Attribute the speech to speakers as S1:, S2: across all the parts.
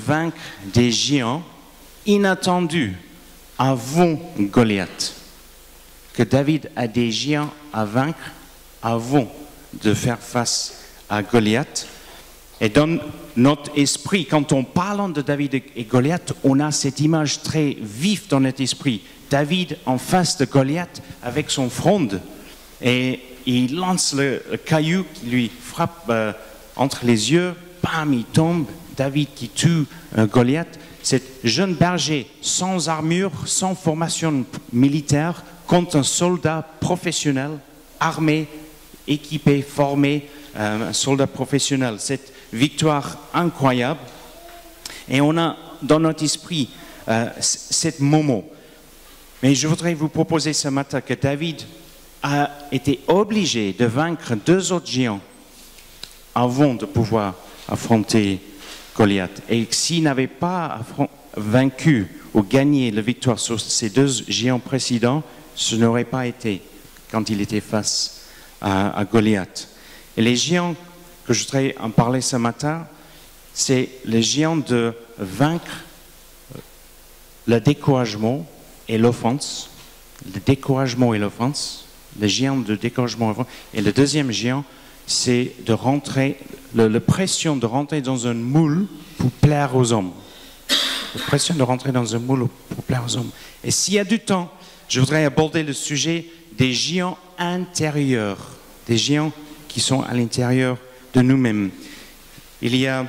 S1: vaincre des géants inattendus avant Goliath. Que David a des géants à vaincre avant de faire face à Goliath. Et dans notre esprit, quand on parle de David et Goliath, on a cette image très vive dans notre esprit. David en face de Goliath avec son fronde et il lance le caillou qui lui frappe entre les yeux, bam, il tombe. David qui tue Goliath. Cet jeune berger sans armure, sans formation militaire, contre un soldat professionnel, armé, équipé, formé, un soldat professionnel. Cette victoire incroyable. Et on a dans notre esprit cet moment. Mais je voudrais vous proposer ce matin que David a été obligé de vaincre 2 autres géants avant de pouvoir affronter Goliath. Et s'il n'avait pas vaincu ou gagné la victoire sur ces 2 géants précédents, ce n'aurait pas été quand il était face à Goliath. Et les géants que je voudrais en parler ce matin, c'est les géants de vaincre le découragement et l'offense. Le découragement et l'offense. Le géant de découragement et l'offense. Et le deuxième géant, c'est de rentrer, la pression de rentrer dans un moule pour plaire aux hommes. La pression de rentrer dans un moule pour plaire aux hommes. Et s'il y a du temps, je voudrais aborder le sujet des géants intérieurs, des géants qui sont à l'intérieur de nous-mêmes. Il y a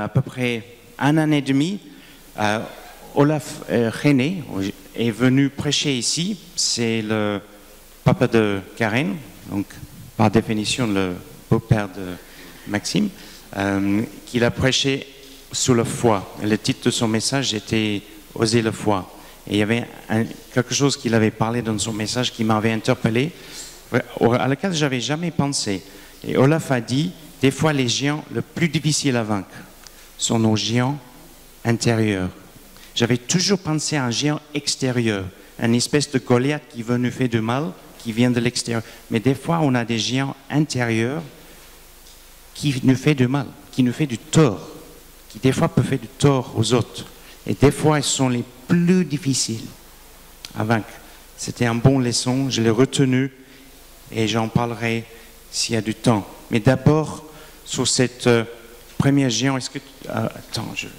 S1: à peu près 1 an et demi, Olaf René est venu prêcher ici. C'est le papa de Karen, donc par définition le beau-père de Maxime, qu'il a prêché sur la foi. Le titre de son message était « Oser la foi ». Et il y avait quelque chose qu'il avait parlé dans son message qui m'avait interpellé, à laquelle je n'avais jamais pensé. Et Olaf a dit, des fois les géants les plus difficiles à vaincre sont nos géants intérieurs. J'avais toujours pensé à un géant extérieur, une espèce de Goliath qui veut nous faire du mal, qui vient de l'extérieur. Mais des fois, on a des géants intérieurs qui nous font du mal, qui nous font du tort, qui des fois peuvent faire du tort aux autres. Et des fois, ils sont les plus difficiles à vaincre. C'était un bon leçon, je l'ai retenu et j'en parlerai s'il y a du temps. Mais d'abord, sur cette première géant, est-ce que... attends, il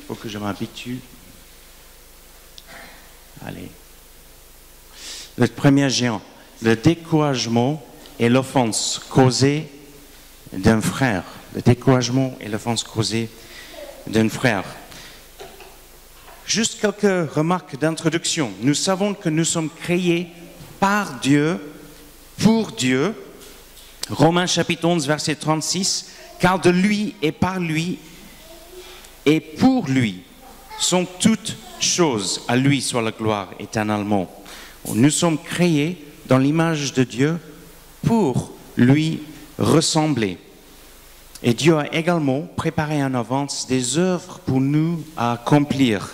S1: faut que je m'habitue. Allez. Le premier géant, le découragement et l'offense causée d'un frère. Le découragement et l'offense causée d'un frère. Juste quelques remarques d'introduction. Nous savons que nous sommes créés par Dieu, pour Dieu. Romains chapitre 11, verset 36. Car de lui et par lui et pour lui sont toutes choses. À lui soit la gloire éternellement. Nous sommes créés dans l'image de Dieu pour lui ressembler. Et Dieu a également préparé en avance des œuvres pour nous à accomplir.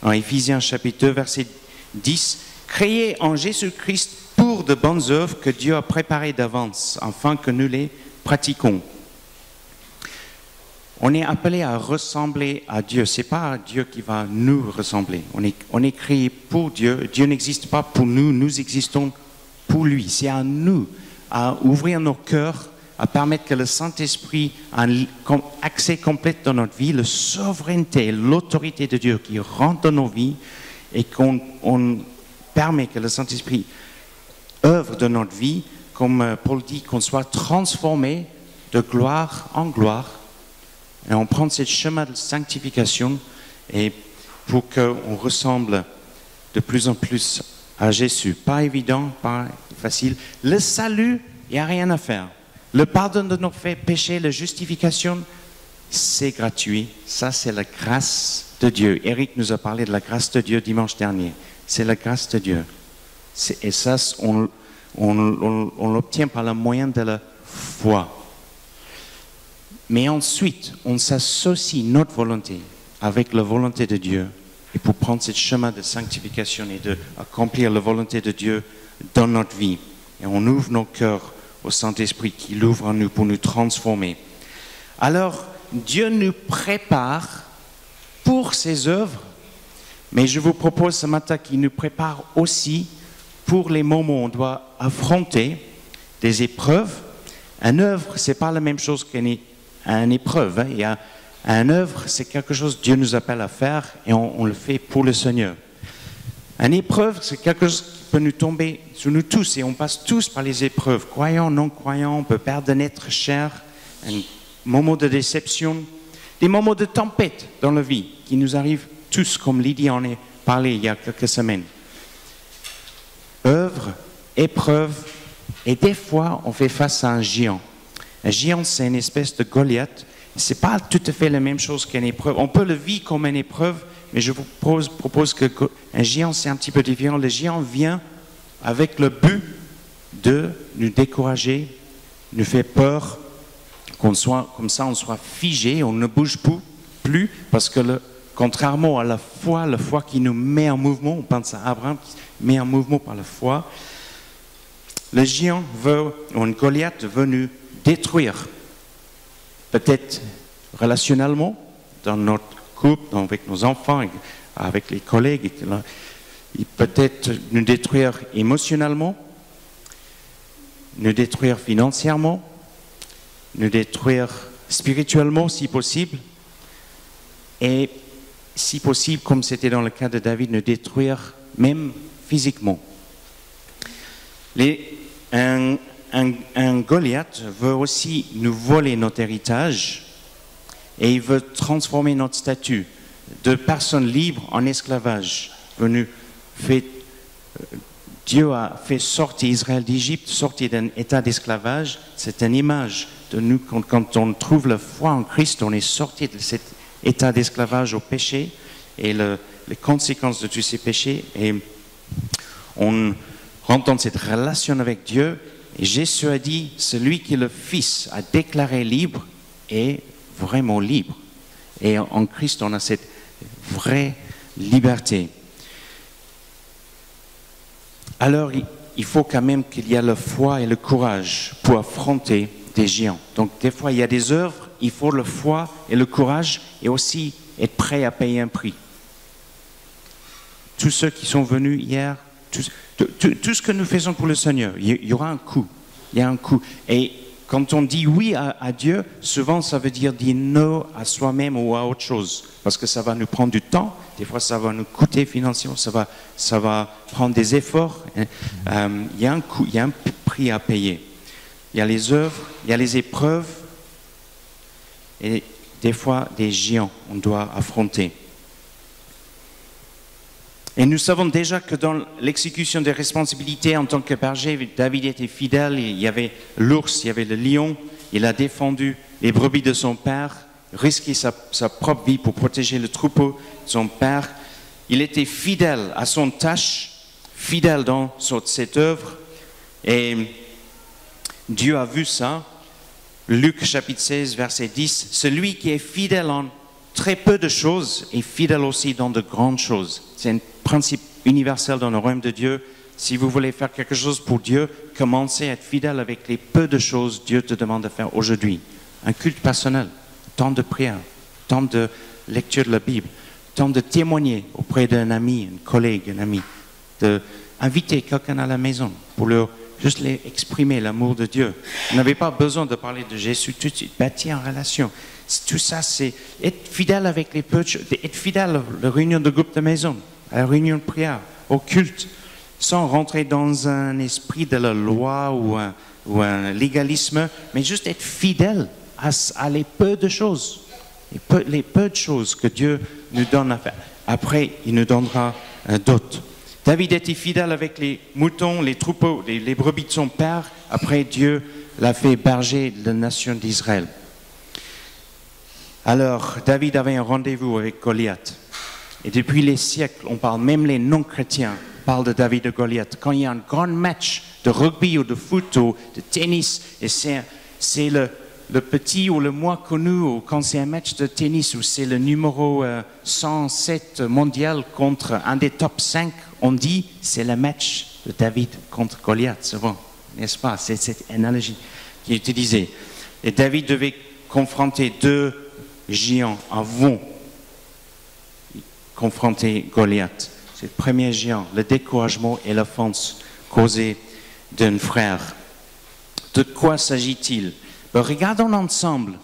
S1: En Éphésiens chapitre 2, verset 10, créés en Jésus-Christ pour de bonnes œuvres que Dieu a préparées d'avance, afin que nous les pratiquons. On est appelé à ressembler à Dieu. Ce n'est pas Dieu qui va nous ressembler. On est créé pour Dieu. Dieu n'existe pas pour nous, nous existons pour lui. C'est à nous à ouvrir nos cœurs, à permettre que le Saint-Esprit ait un accès complet dans notre vie, la souveraineté, l'autorité de Dieu qui rentre dans nos vies et qu'on permet que le Saint-Esprit œuvre dans notre vie, comme Paul dit, qu'on soit transformé de gloire en gloire. Et on prend ce chemin de sanctification et pour qu'on ressemble de plus en plus à Jésus. Pas évident, pas facile. Le salut, il n'y a rien à faire. Le pardon de nos péchés, la justification, c'est gratuit. Ça, c'est la grâce de Dieu. Eric nous a parlé de la grâce de Dieu dimanche dernier. C'est la grâce de Dieu. Et ça, on l'obtient par le moyen de la foi. Mais ensuite, on s'associe notre volonté avec la volonté de Dieu et pour prendre ce chemin de sanctification et d'accomplir la volonté de Dieu dans notre vie. Et on ouvre nos cœurs au Saint-Esprit qui l'ouvre en nous pour nous transformer. Alors, Dieu nous prépare pour ses œuvres, mais je vous propose ce matin qu'il nous prépare aussi pour les moments où on doit affronter des épreuves. Une œuvre, ce n'est pas la même chose qu'une épreuve. Hein. Il y a une œuvre, c'est quelque chose que Dieu nous appelle à faire et on le fait pour le Seigneur. Une épreuve, c'est quelque chose qui peut nous tomber sur nous tous et on passe tous par les épreuves. Croyants, non-croyants, on peut perdre un être cher, un moment de déception, des moments de tempête dans la vie qui nous arrivent tous, comme Lydie en a parlé il y a quelques semaines. Œuvre, épreuve, et des fois on fait face à un géant. Un géant, c'est une espèce de Goliath. Ce n'est pas tout à fait la même chose qu'une épreuve. On peut le vivre comme une épreuve, mais je vous propose qu'un géant, c'est un petit peu différent. Le géant vient avec le but de nous décourager, nous faire peur, comme ça on soit figé, on ne bouge plus parce que contrairement à la foi qui nous met en mouvement, on pense à Abraham qui met en mouvement par la foi, le géant ou une Goliath veut nous détruire, peut-être relationnellement, dans notre couple, avec nos enfants, avec les collègues, il peut-être nous détruire émotionnellement, nous détruire financièrement, nous détruire spirituellement si possible, et si possible, comme c'était dans le cas de David, nous détruire même physiquement. Un Goliath veut aussi nous voler notre héritage et il veut transformer notre statut de personne libre en esclavage. Dieu a fait sortir Israël d'Égypte, sortir d'un état d'esclavage. C'est une image de nous, quand on trouve la foi en Christ, on est sorti de cet état d'esclavage au péché et les conséquences de tous ces péchés. Et on rentre dans cette relation avec Dieu. Et Jésus a dit, celui qui le Fils a déclaré libre est vraiment libre. Et en Christ, on a cette vraie liberté. Alors, il faut quand même qu'il y ait la foi et le courage pour affronter des géants. Donc, des fois, il y a des œuvres, il faut la foi et le courage et aussi être prêt à payer un prix. Tous ceux qui sont venus hier, tout ce que nous faisons pour le Seigneur, il y aura un coût. Il y a un coût. Et quand on dit oui à Dieu, souvent ça veut dire non à soi-même ou à autre chose. Parce que ça va nous prendre du temps, des fois ça va nous coûter financièrement, ça va prendre des efforts. Il y a un coût, il y a un prix à payer. Il y a les œuvres, il y a les épreuves et des fois des géants on doit affronter. Et nous savons déjà que dans l'exécution des responsabilités en tant que berger, David était fidèle. Il y avait l'ours, il y avait le lion. Il a défendu les brebis de son père, risqué sa propre vie pour protéger le troupeau de son père. Il était fidèle à son tâche, fidèle dans cette œuvre. Et Dieu a vu ça. Luc chapitre 16, verset 10. Celui qui est fidèle en très peu de choses est fidèle aussi dans de grandes choses. C'est un principe universel dans le royaume de Dieu. Si vous voulez faire quelque chose pour Dieu, commencez à être fidèle avec les peu de choses que Dieu te demande de faire aujourd'hui. Un culte personnel, temps de prière, temps de lecture de la Bible, temps de témoigner auprès d'un ami, un collègue, un ami, d'inviter quelqu'un à la maison pour leur juste les exprimer l'amour de Dieu. Vous n'avez pas besoin de parler de Jésus tout de suite, bâtir en relation. Tout ça, c'est être fidèle avec les peu de choses, être fidèle à la réunion de groupe de maison, à la réunion de prière, au culte, sans rentrer dans un esprit de la loi ou un légalisme, mais juste être fidèle à les peu de choses, les peu de choses que Dieu nous donne à faire. Après, il nous donnera d'autres. David était fidèle avec les moutons, les troupeaux, les brebis de son père. Après, Dieu l'a fait berger de la nation d'Israël. Alors, David avait un rendez-vous avec Goliath. Et depuis les siècles, on parle, même les non-chrétiens parlent de David et Goliath. Quand il y a un grand match de rugby ou de foot ou de tennis, et c'est le petit ou le moins connu, ou quand c'est un match de tennis où c'est le numéro 107 mondial contre un des top 5, on dit c'est le match de David contre Goliath, souvent, n'est-ce pas? C'est cette analogie qui est utilisée. Et David devait confronter deux géants avant confronter Goliath. C'est le premier géant, le découragement et l'offense causée d'un frère. De quoi s'agit-il? Regardons ensemble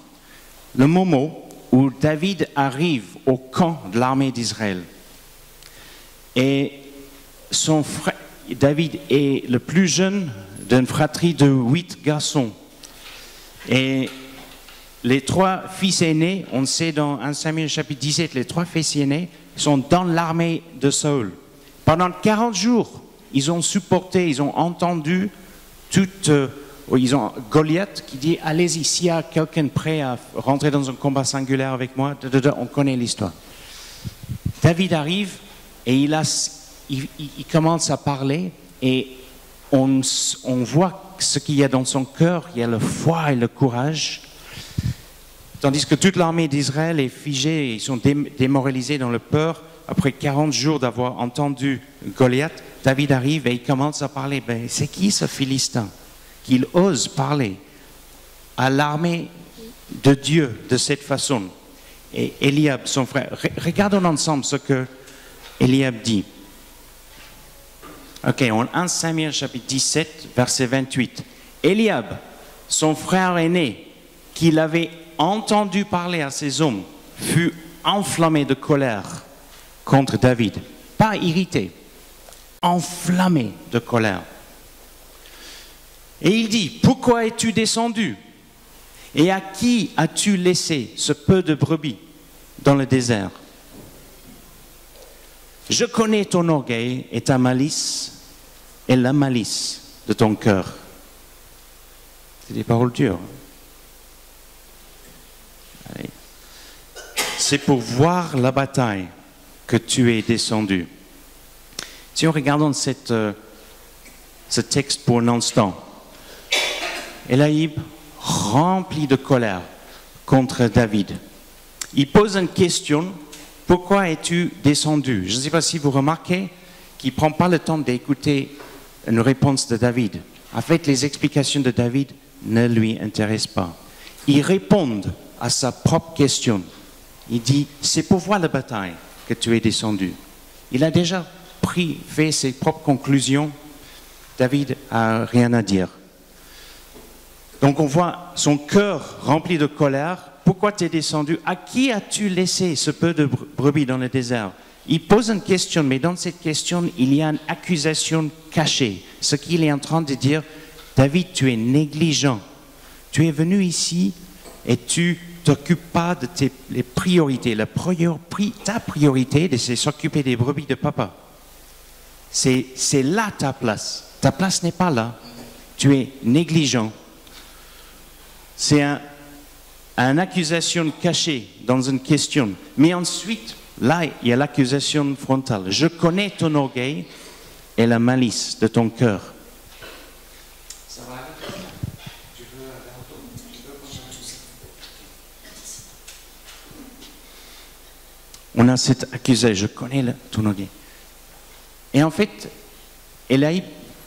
S1: le moment où David arrive au camp de l'armée d'Israël. Et son frère, David est le plus jeune d'une fratrie de 8 garçons. Et les 3 fils aînés, on sait dans 1 Samuel chapitre 17, les 3 fils aînés sont dans l'armée de Saül. Pendant 40 jours, ils ont supporté, ils ont entendu ils ont Goliath qui dit « Allez-y, s'il y a quelqu'un prêt à rentrer dans un combat singulier avec moi, on connaît l'histoire. » David arrive et il commence à parler et on voit ce qu'il y a dans son cœur, il y a la foi et le courage. Tandis que toute l'armée d'Israël est figée, ils sont démoralisés dans le peur. Après 40 jours d'avoir entendu Goliath, David arrive et il commence à parler. Ben, c'est qui ce Philistin qu'il ose parler à l'armée de Dieu de cette façon? Et Eliab, son frère, regardons ensemble ce que Eliab dit. Ok, en 1 Samuel chapitre 17, verset 28. Eliab, son frère aîné, qu'il avait entendu parler à ses hommes, fut enflammé de colère contre David. Pas irrité, enflammé de colère. Et il dit, pourquoi es-tu descendu? Et à qui as-tu laissé ce peu de brebis dans le désert? Je connais ton orgueil et ta malice et la malice de ton cœur. C'est des paroles dures. Allez. C'est pour voir la bataille que tu es descendu. Si on regarde ce texte pour un instant, Eliab, rempli de colère contre David, il pose une question, pourquoi es-tu descendu? Je ne sais pas si vous remarquez qu'il ne prend pas le temps d'écouter une réponse de David. En fait, les explications de David ne lui intéressent pas. Il répond à sa propre question. Il dit, c'est pour voir la bataille que tu es descendu. Il a déjà fait ses propres conclusions. David n'a rien à dire. Donc on voit son cœur rempli de colère. Pourquoi tu es descendu? À qui as-tu laissé ce peu de brebis dans le désert? Il pose une question, mais dans cette question, il y a une accusation cachée. Ce qu'il est en train de dire, David, tu es négligent. Tu es venu ici et tu t'occupes pas de les priorités. Ta priorité, c'est s'occuper des brebis de papa. C'est là ta place. Ta place n'est pas là. Tu es négligent. C'est une accusation cachée dans une question. Mais ensuite, là, il y a l'accusation frontale. Je connais ton orgueil et la malice de ton cœur. Ça va aller? Tu veux On a cette accusé, je connais ton orgueil. Et en fait, Eliab,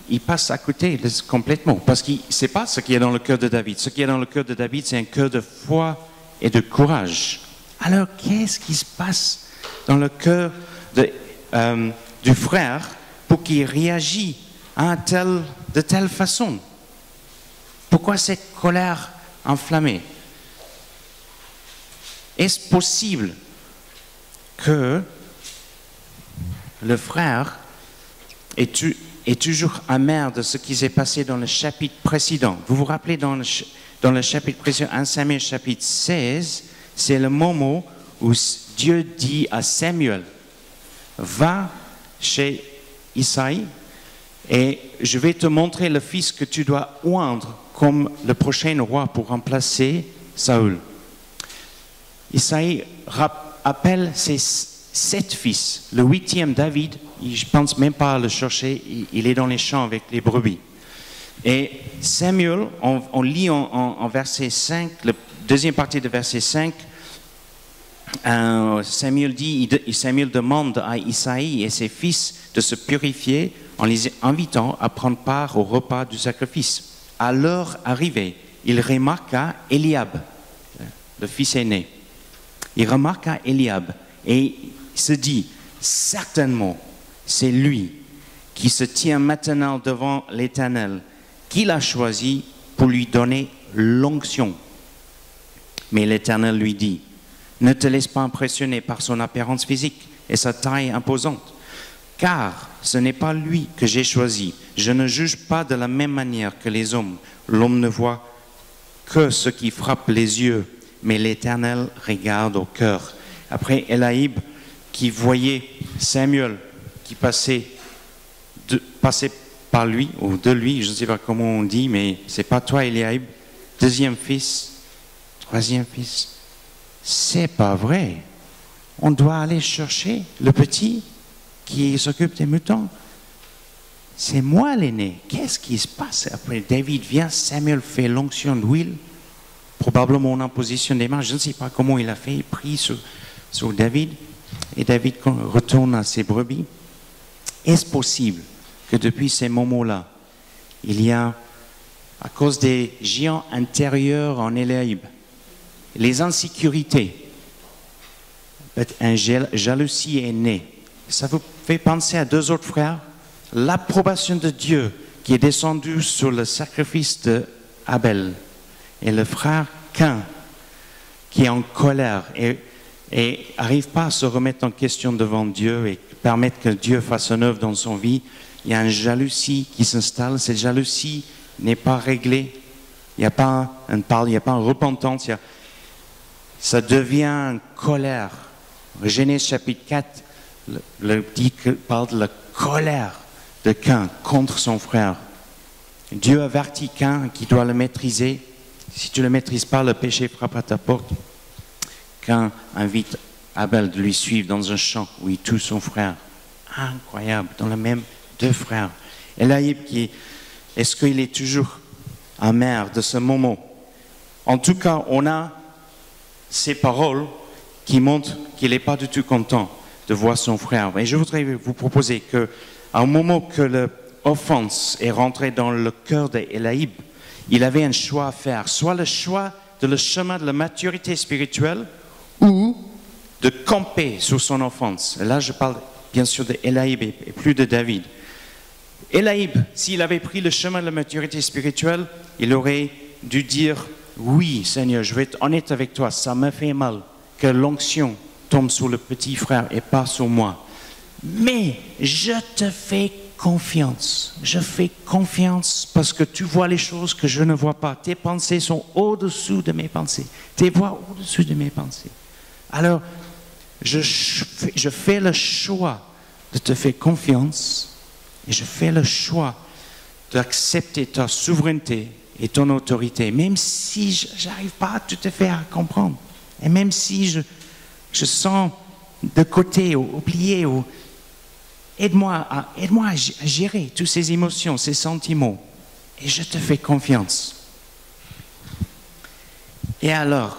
S1: il passe à côté complètement, parce qu'il ne sait pas ce qu'il y a dans le cœur de David. Ce qu'il y a dans le cœur de David, c'est un cœur de foi et de courage. Alors, qu'est-ce qui se passe dans le cœur du frère pour qu'il réagisse de telle façon? Pourquoi cette colère enflammée? Est-ce possible que le frère est toujours amer de ce qui s'est passé dans le chapitre précédent? Vous vous rappelez dans le chapitre précédent, 1 Samuel chapitre 16, c'est le moment où Dieu dit à Samuel, va chez Isaïe et je vais te montrer le fils que tu dois oindre comme le prochain roi pour remplacer Saül. Isaïe appelle ses 7 fils. Le 8e, David, je ne pense même pas à le chercher, il est dans les champs avec les brebis. Et Samuel, on lit en verset 5, la deuxième partie de verset 5, Samuel demande à Isaïe et ses fils de se purifier en les invitant à prendre part au repas du sacrifice. À leur arrivée, il remarqua Eliab, le fils aîné. il remarque à Eliab et il se dit, certainement, c'est lui qui se tient maintenant devant l'Éternel, qu'il a choisi pour lui donner l'onction. Mais l'Éternel lui dit, ne te laisse pas impressionner par son apparence physique et sa taille imposante, car ce n'est pas lui que j'ai choisi. Je ne juge pas de la même manière que les hommes. L'homme ne voit que ce qui frappe les yeux, mais l'Éternel regarde au cœur. Après, Eliab, qui voyait Samuel qui passait par lui, ou de lui, je ne sais pas comment on dit, mais c'est pas toi, Eliab, deuxième fils, troisième fils. C'est pas vrai. On doit aller chercher le petit qui s'occupe des moutons. C'est moi l'aîné. Qu'est-ce qui se passe? Après, David vient, Samuel fait l'onction d'huile, probablement en imposition des mains. Je ne sais pas comment il a fait. Il prie sur David et David retourne à ses brebis. Est-ce possible que depuis ces moments-là, il y a, à cause des géants intérieurs en Eliab, les insécurités, une jalousie est née. Ça vous fait penser à deux autres frères? L'approbation de Dieu qui est descendue sur le sacrifice d'Abel et le frère Cain qui est en colère et n'arrive pas à se remettre en question devant Dieu et permettre que Dieu fasse une œuvre dans son vie. Il y a une jalousie qui s'installe. Cette jalousie n'est pas réglée. Il n'y a pas une parole, il n'y a pas une repentance. Ça devient une colère. Genèse chapitre 4 parle de la colère de Cain contre son frère. Dieu avertit Cain qu'il doit le maîtriser. Si tu ne le maîtrises pas, le péché frappe à ta porte. Cain invite Abel de lui suivre dans un champ où il tue son frère. Incroyable, dans le même deux frères. Eliab, est-ce qu'il est toujours amer de ce moment? En tout cas, on a ces paroles qui montrent qu'il n'est pas du tout content de voir son frère. Et je voudrais vous proposer qu'à un moment que l'offense est rentrée dans le cœur d'Eliab, il avait un choix à faire, soit le choix de le chemin de la maturité spirituelle ou de camper sur son offense. Et là, je parle bien sûr d'Eliab et plus de David. Eliab, s'il avait pris le chemin de la maturité spirituelle, il aurait dû dire « Oui, Seigneur, je vais être honnête avec toi, ça me fait mal que l'onction tombe sur le petit frère et pas sur moi. Mais je te fais confiance. Je fais confiance parce que tu vois les choses que je ne vois pas. Tes pensées sont au-dessous de mes pensées. Tes voix au-dessus de mes pensées. Alors, je fais le choix de te faire confiance et je fais le choix d'accepter ta souveraineté et ton autorité, même si je n'arrive pas tout à fait à comprendre. Et même si je sens de côté ou oublié, aide-moi à gérer toutes ces émotions, ces sentiments. Et je te fais confiance. Et alors,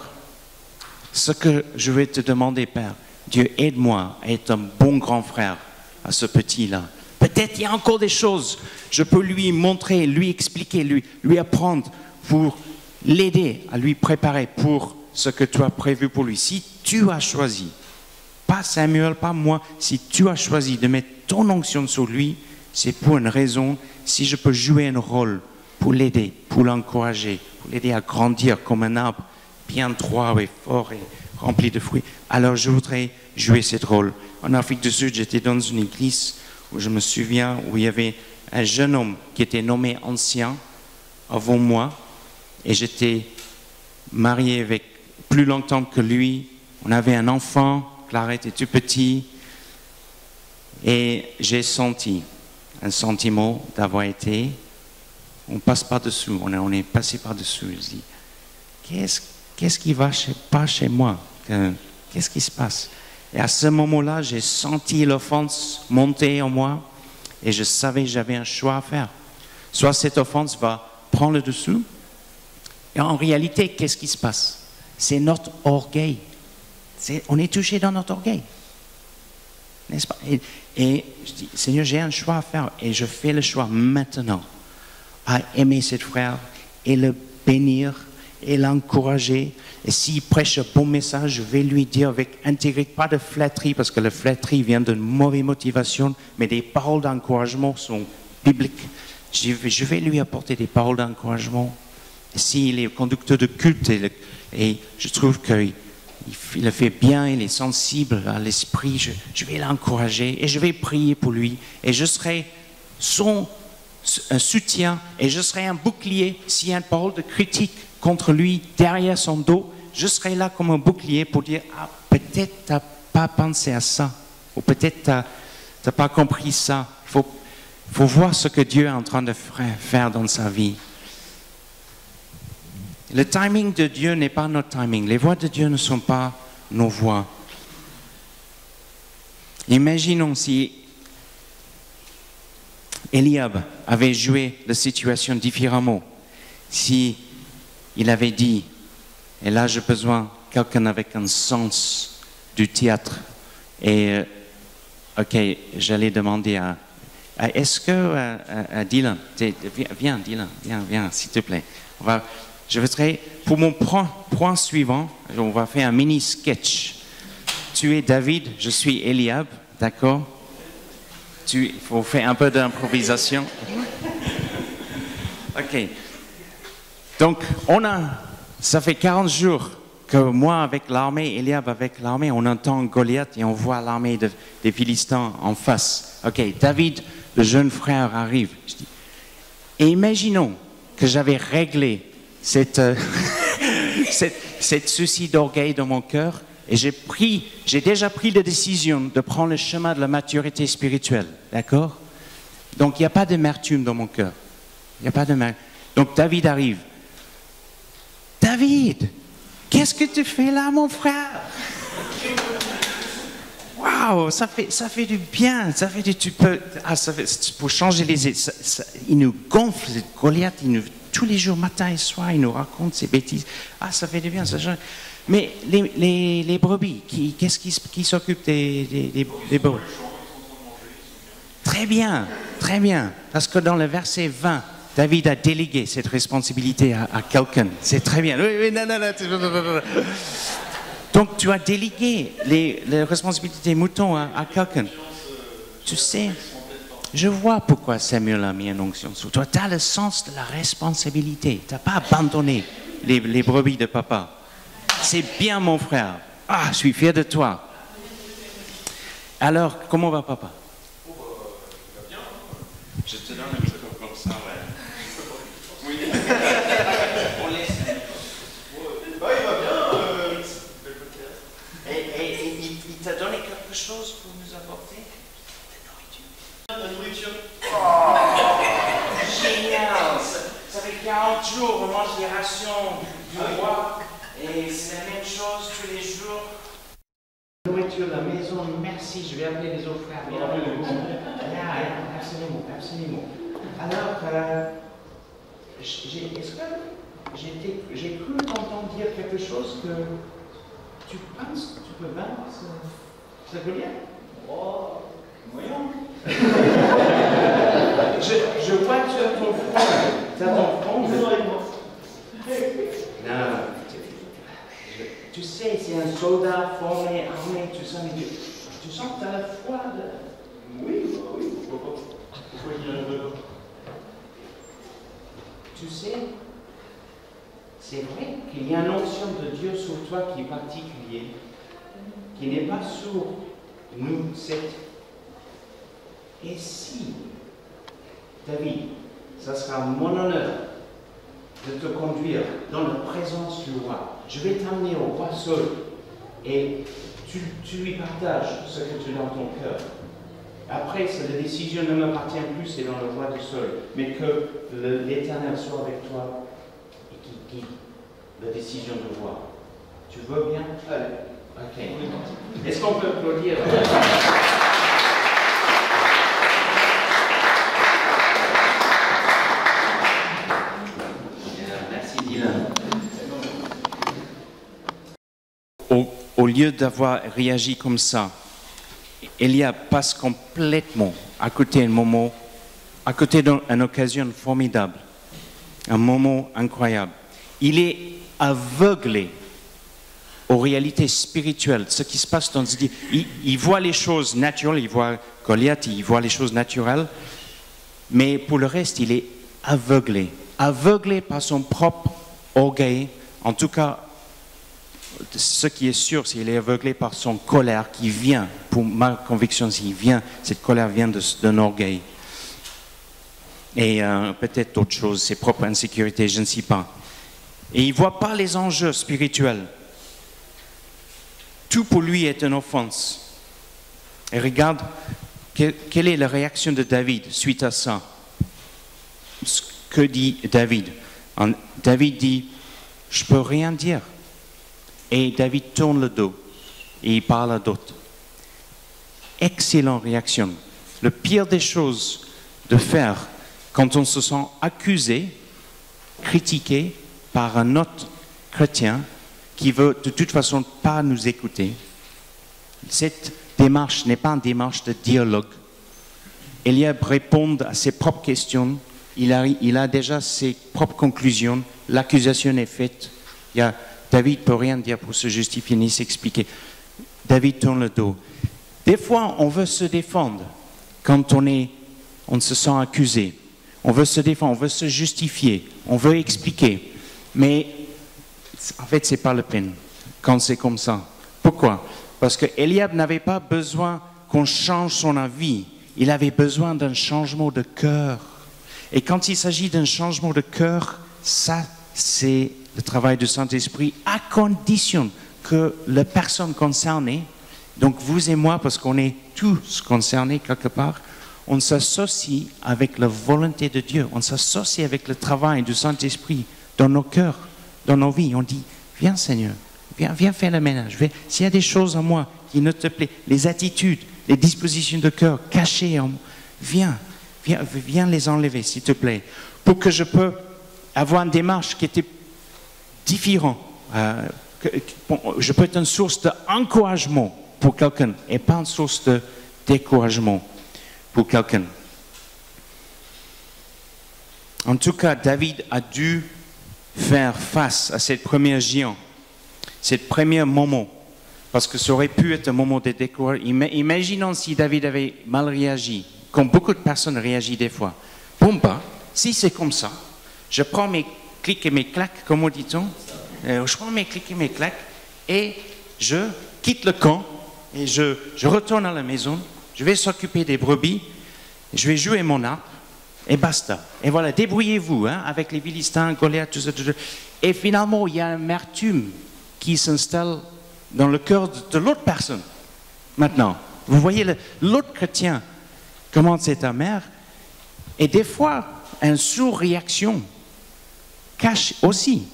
S1: ce que je vais te demander, Père, Dieu, aide-moi à être un bon grand frère à ce petit-là. Peut-être il y a encore des choses, je peux lui montrer, lui expliquer, lui apprendre pour l'aider à lui préparer pour ce que tu as prévu pour lui. Si tu as choisi, pas Samuel, pas moi, si tu as choisi de mettre ton onction sur lui, c'est pour une raison. Si je peux jouer un rôle pour l'aider, pour l'encourager, pour l'aider à grandir comme un arbre bien droit et fort et rempli de fruits, alors je voudrais jouer ce rôle. En Afrique du Sud, j'étais dans une église où je me souviens où il y avait un jeune homme qui était nommé ancien avant moi et j'étais marié avec plus longtemps que lui. On avait un enfant, Clara était tout petit et j'ai senti un sentiment d'avoir été, on passe par-dessous, on est passé par-dessous. Je dis, qu'est-ce qui va pas chez moi? Qu'est-ce qui se passe? Et à ce moment-là, j'ai senti l'offense monter en moi et je savais que j'avais un choix à faire. Soit cette offense va prendre le dessous, et en réalité, qu'est-ce qui se passe? C'est notre orgueil. On est touché dans notre orgueil. N'est-ce pas? Et je dis, Seigneur, j'ai un choix à faire et je fais le choix maintenant à aimer ce frère et le bénir et l'encourager. Et s'il prêche un bon message, je vais lui dire avec intégrité, pas de flatterie, parce que la flatterie vient d'une mauvaise motivation, mais des paroles d'encouragement sont bibliques. Je vais lui apporter des paroles d'encouragement. S'il est conducteur de culte, et je trouve qu'il le fait bien, il est sensible à l'esprit, je vais l'encourager et je vais prier pour lui. Et je serai un soutien et je serai un bouclier. S'il y a une parole de critique contre lui derrière son dos, je serai là comme un bouclier pour dire « Ah, peut-être tu n'as pas pensé à ça, ou peut-être tu n'as pas compris ça. » Il faut voir ce que Dieu est en train de faire dans sa vie. Le timing de Dieu n'est pas notre timing. Les voies de Dieu ne sont pas nos voies. Imaginons si Eliab avait joué la situation différemment. Si il avait dit, et là j'ai besoin de quelqu'un avec un sens du théâtre. Et, ok, j'allais demander à est-ce que Dylan, viens Dylan, viens s'il te plaît. Je voudrais, pour mon point suivant, on va faire un mini sketch. Tu es David, je suis Eliab, d'accord? Il faut faire un peu d'improvisation. Ok. Donc, ça fait 40 jours que moi avec l'armée, Eliab avec l'armée, on entend Goliath et on voit l'armée des Philistins en face. Ok, David, le jeune frère, arrive. Je dis, et imaginons que j'avais réglé cette souci d'orgueil dans mon cœur et j'ai déjà pris la décision de prendre le chemin de la maturité spirituelle, d'accord? Donc il n'y a pas d'amertume dans mon cœur. Il n'y a pas d'amertume. Donc David arrive. David, qu'est-ce que tu fais là, mon frère? Waouh, ça fait du bien, pour changer il nous gonfle, Goliath, tous les jours, matin et soir, il nous raconte ses bêtises. Ah, ça fait du bien, ça change. Mais les brebis, qui s'occupe des brebis? Très bien, parce que dans le verset 20, David a délégué cette responsabilité à quelqu'un. C'est très bien. Oui, non. Donc, tu as délégué les responsabilités des moutons à quelqu'un. Tu sais, je vois pourquoi Samuel a mis une onction sur toi. Tu as le sens de la responsabilité. Tu n'as pas abandonné les brebis de papa. C'est bien, mon frère. Ah, je suis fier de toi. Alors, comment va papa? Je te donne un peu comme ça, ouais. Oui. On laisse.
S2: Bah, il va bien.
S1: Et il t'a donné quelque chose pour nous apporter?
S2: La nourriture.
S1: Oh, génial! Ça fait 40 jours, on mange des rations du roi et c'est la même chose tous les jours. La nourriture, la maison, merci, je vais appeler les autres frères. Absolument. Alors, j'ai cru t'entendre dire quelque chose que tu penses que tu peux vaincre ce Goliath?
S2: Oh, voyons.
S1: Je vois que tu as ton front. Tu as ton front. Non. Tu sais, c'est un soldat formé, armé, tu sens que tu as la foi de...
S2: Oui, pourquoi pas? Pourquoi il y a un peu?
S1: Tu sais, c'est vrai qu'il y a une onction de Dieu sur toi qui est particulière, qui n'est pas sur nous, Et si, David, ça sera mon honneur de te conduire dans la présence du roi. Je vais t'amener au roi seul et tu lui partages ce que tu as dans ton cœur. Après, la décision ne m'appartient plus, c'est dans le roi du seul, mais que l'Éternel soit avec toi et qu'il guide la décision du roi. Tu veux bien?
S2: Allez.
S1: Ok. Est-ce qu'on peut applaudir? Merci Dylan. Au lieu d'avoir réagi comme ça, Eliab passe complètement à côté d'un moment, à côté d'une occasion formidable, un moment incroyable. Il est aveuglé aux réalités spirituelles, ce qui se passe dans ce il voit les choses naturelles, il voit Goliath, il voit les choses naturelles, mais pour le reste, il est aveuglé par son propre orgueil. En tout cas, ce qui est sûr, c'est qu'il est aveuglé par son colère qui vient, pour ma conviction, cette colère vient d'un orgueil. Et peut-être d'autres choses, ses propres insécurités, je ne sais pas. Et il ne voit pas les enjeux spirituels. Tout pour lui est une offense. Et regarde, quelle est la réaction de David suite à ça? Ce que dit David? David dit, je ne peux rien dire. Et David tourne le dos et il parle à d'autres. Excellente réaction. Le pire des choses de faire quand on se sent accusé, critiqué par un autre chrétien qui veut de toute façon pas nous écouter. Cette démarche n'est pas une démarche de dialogue. Eliab répond à ses propres questions. Il a déjà ses propres conclusions. L'accusation est faite. David ne peut rien dire pour se justifier ni s'expliquer. David tourne le dos. Des fois, on veut se défendre quand on se sent accusé. On veut se défendre, on veut se justifier, on veut expliquer. Mais en fait, ce n'est pas la peine quand c'est comme ça. Pourquoi? Parce que Eliab n'avait pas besoin qu'on change son avis. Il avait besoin d'un changement de cœur. Et quand il s'agit d'un changement de cœur, ça, c'est le travail du Saint-Esprit, à condition que la personne concernée, donc vous et moi, parce qu'on est tous concernés quelque part, on s'associe avec la volonté de Dieu, on s'associe avec le travail du Saint-Esprit dans nos cœurs, dans nos vies. On dit, viens Seigneur, viens faire le ménage. S'il y a des choses en moi qui ne te plaisent, les attitudes, les dispositions de cœur cachées en moi, viens les enlever, s'il te plaît, pour que je peux avoir une démarche qui était différente. Je peux être une source d'encouragement pour quelqu'un et pas une source de découragement pour quelqu'un. En tout cas, David a dû faire face à cette première géant, cette premier moment, parce que ça aurait pu être un moment de découragement. Imaginons si David avait mal réagi, comme beaucoup de personnes réagissent des fois. Bon, si c'est comme ça, je prends mes clics et mes claques, comme dit-on, je prends mes clics et mes claques et je quitte le camp et je retourne à la maison, je vais s'occuper des brebis, je vais jouer mon harpe et basta. Et voilà, débrouillez-vous avec les Philistins, Goliath, tout ça. Et finalement, il y a une amertume qui s'installe dans le cœur de l'autre personne. Maintenant, vous voyez l'autre chrétien, comment c'est amer, et des fois, une sous-réaction cache aussi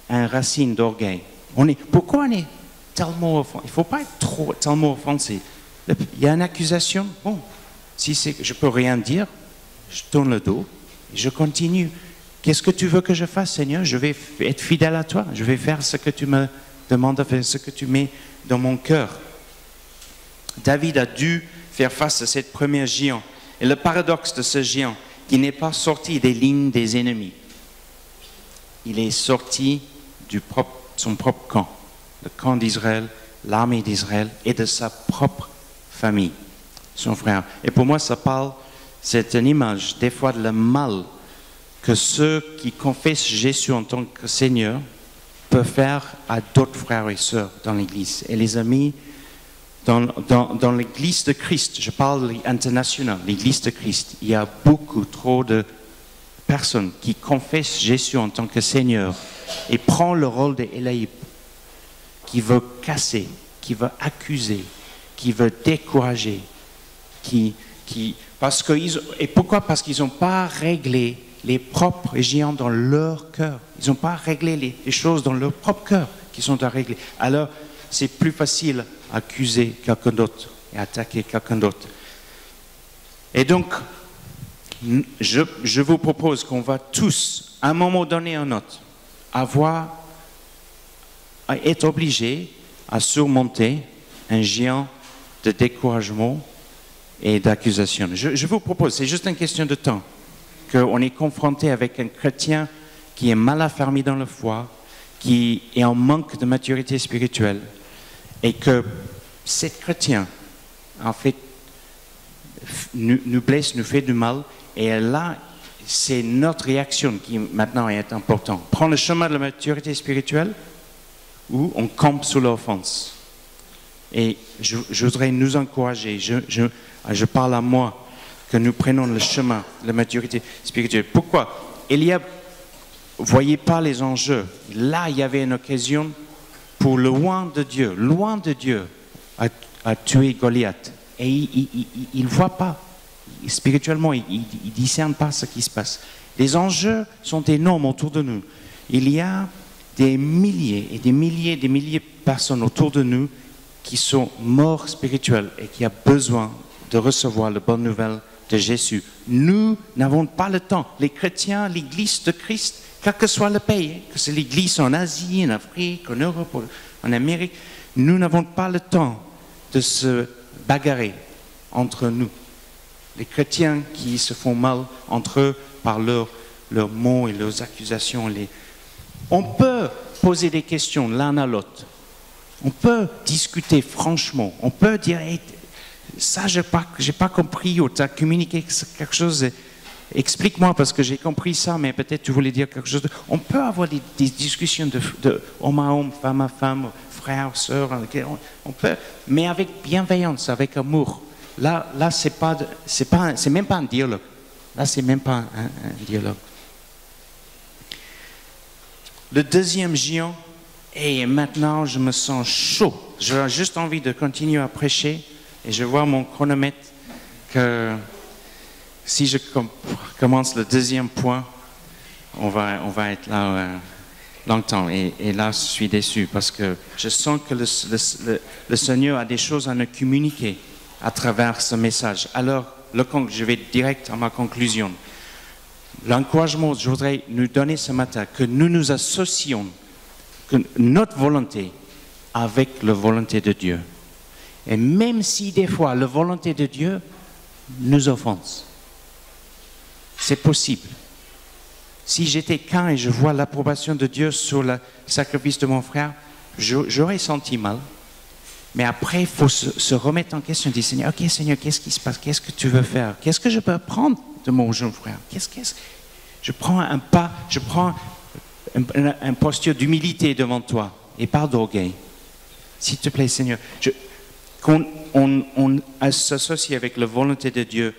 S1: une racine d'orgueil. Pourquoi on est tellement offensé? Il ne faut pas être tellement offensé. Il y a une accusation. Bon, si je ne peux rien dire, je tourne le dos et je continue. Qu'est-ce que tu veux que je fasse, Seigneur? Je vais être fidèle à toi. Je vais faire ce que tu me demandes de faire, ce que tu mets dans mon cœur. David a dû faire face à cette première géant. Et le paradoxe de ce géant, qui n'est pas sorti des lignes des ennemis. Il est sorti de son propre camp, le camp d'Israël, l'armée d'Israël et de sa propre famille, son frère. Et pour moi, c'est une image, des fois, de le mal que ceux qui confessent Jésus en tant que Seigneur peuvent faire à d'autres frères et sœurs dans l'Église. Et les amis, dans l'Église de Christ, je parle international, l'Église de Christ, il y a beaucoup trop de personnes qui confessent Jésus en tant que Seigneur et prennent le rôle d'Élaïb, qui veut casser, qui veut accuser, qui veut décourager, et pourquoi? Parce qu'ils n'ont pas réglé les propres géants dans leur cœur. Ils n'ont pas réglé les choses dans leur propre cœur qui sont à régler. Alors, c'est plus facile d'accuser quelqu'un d'autre et attaquer quelqu'un d'autre. Et donc, je vous propose qu'on va tous, à un moment donné ou un autre, être obligés à surmonter un géant de découragement et d'accusation. Je vous propose, c'est juste une question de temps, qu'on est confronté avec un chrétien qui est mal affermi dans la foi, qui est en manque de maturité spirituelle et que ces chrétiens, en fait, nous blesse, nous fait du mal, et là, c'est notre réaction qui maintenant est importante. Prendre le chemin de la maturité spirituelle ou on campe sous l'offense. Et je voudrais nous encourager, je parle à moi, que nous prenons le chemin de la maturité spirituelle. Pourquoi? Voyez pas les enjeux. Là, il y avait une occasion pour loin de Dieu, à tuer Goliath. Et il ne voit pas. Spirituellement, il ne discerne pas ce qui se passe. Les enjeux sont énormes autour de nous. Il y a des milliers et des milliers de personnes autour de nous qui sont morts spirituels et qui ont besoin de recevoir la bonne nouvelle de Jésus. Nous n'avons pas le temps. Les chrétiens, l'Église de Christ, quel que soit le pays, que c'est l'Église en Asie, en Afrique, en Europe, en Amérique, nous n'avons pas le temps de se bagarrer entre nous. Les chrétiens qui se font mal entre eux par leurs mots et leurs accusations. On peut poser des questions l'un à l'autre. On peut discuter franchement. On peut dire hey, ça, je n'ai pas compris, ou tu as communiqué quelque chose. Explique-moi parce que j'ai compris ça, mais peut-être tu voulais dire quelque chose. On peut avoir des discussions de homme à homme, femme à femme, frère, sœur. On peut, mais avec bienveillance, avec amour. Là, c'est même pas un dialogue. Là, c'est même pas un dialogue. Le deuxième géant, et maintenant je me sens chaud. J'ai juste envie de continuer à prêcher, et je vois mon chronomètre que si je commence le deuxième point, on va être là longtemps. Et là, je suis déçu parce que je sens que le Seigneur a des choses à nous communiquer à travers ce message. Alors, je vais direct à ma conclusion. L'encouragement que je voudrais nous donner ce matin, que nous nous associons, que notre volonté avec la volonté de Dieu. Et même si des fois la volonté de Dieu nous offense, c'est possible. Si j'étais qu'un et je vois l'approbation de Dieu sur le sacrifice de mon frère, j'aurais senti mal. Mais après, il faut se remettre en question et dire, Seigneur, ok Seigneur, qu'est-ce qui se passe? Qu'est-ce que tu veux faire? Qu'est-ce que je peux apprendre de mon jeune frère? Je prends un pas, je prends une posture d'humilité devant toi et pas d'orgueil. S'il te plaît, Seigneur, qu'on s'associe avec la volonté de Dieu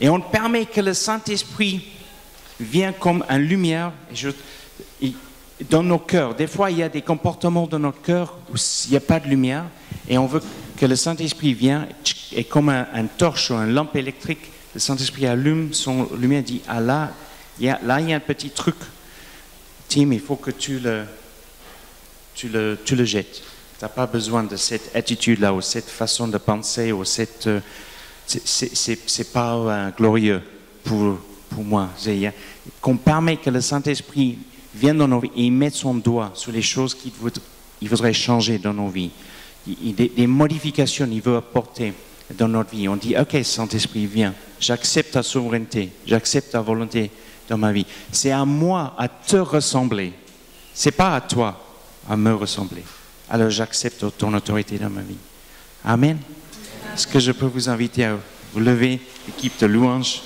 S1: et on permet que le Saint-Esprit vienne comme une lumière dans nos cœurs. Des fois, il y a des comportements dans nos cœurs où il n'y a pas de lumière et on veut que le Saint-Esprit vienne et comme une torche ou une lampe électrique, le Saint-Esprit allume son lumière et dit, ah là, il y a un petit truc. Tim, il faut que tu le jettes. Tu n'as pas besoin de cette attitude-là ou cette façon de penser ou cette... c'est pas glorieux pour moi. Qu'on permet que le Saint-Esprit vienne dans nos vies et mette son doigt sur les choses qu'il voudrait changer dans nos vies. Des modifications qu'il veut apporter dans notre vie. On dit, ok, Saint-Esprit, viens. J'accepte ta souveraineté. J'accepte ta volonté dans ma vie. C'est à moi à te ressembler. C'est pas à toi à me ressembler. Alors j'accepte ton autorité dans ma vie. Amen. Est-ce que je peux vous inviter à vous lever, équipe de louanges?